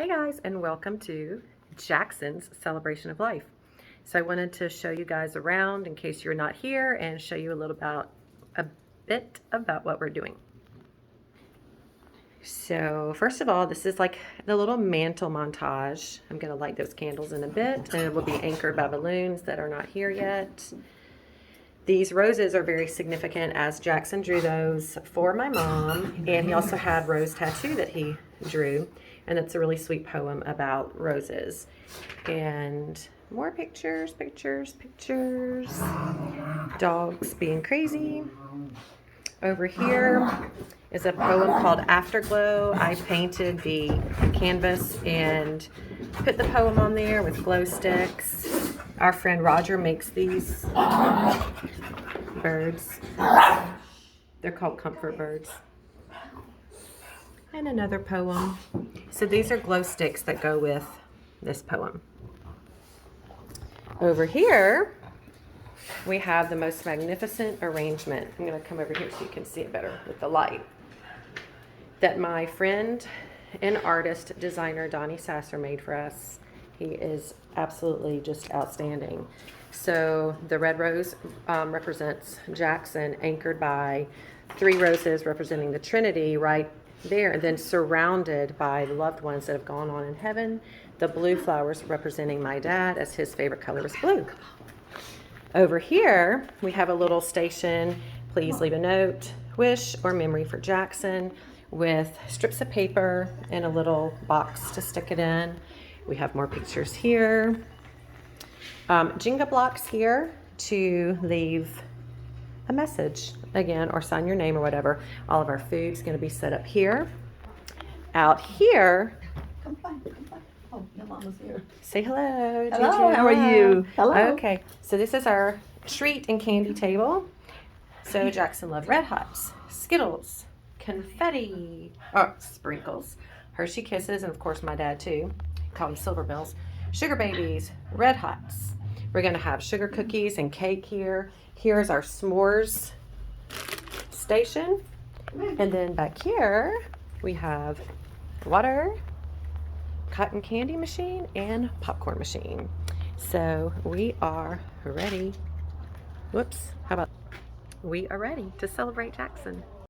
Hey guys, and welcome to Jackson's Celebration of Life. So I wanted to show you guys around in case you're not here and show you a bit about what we're doing. So first of all, this is like the little mantle montage. I'm going to light those candles in a bit, and it will be anchored by balloons that are not here yet. These roses are very significant as Jackson drew those for my mom, and he also had rose tattoo that he drew, and it's a really sweet poem about roses. And more pictures, dogs being crazy. Over here is a poem called Afterglow. I painted the canvas and put the poem on there with glow sticks. Our friend Roger makes these birds. They're called comfort birds. And another poem. So these are glow sticks that go with this poem. Over here, we have the most magnificent arrangement. I'm going to come over here so you can see it better with the light. That my friend and artist, designer Donnie Sasser made for us. He is absolutely just outstanding. So the red rose represents Jackson, anchored by 3 roses representing the Trinity right there, and then surrounded by the loved ones that have gone on in heaven. The blue flowers representing my dad, as his favorite color was blue. Over here, we have a little station. Please leave a note, wish, or memory for Jackson, with strips of paper and a little box to stick it in. We have more pictures here. Jenga blocks here to leave a message again, or sign your name or whatever. All of our food's going to be set up here. Out here, Come by. Oh, your mama's here. say hello. Hello, Gigi. how are you? Hello. Okay, so this is our treat and candy table. So Jackson loved Red Hots, Skittles, confetti, sprinkles, Hershey Kisses, and of course my dad too. Call them Silver Bells. Sugar Babies, Red Hots. We're going to have sugar cookies and cake here. Here's our s'mores station. And then back here, we have water, cotton candy machine, and popcorn machine. So we are ready. Whoops. How about we are ready to celebrate Jackson.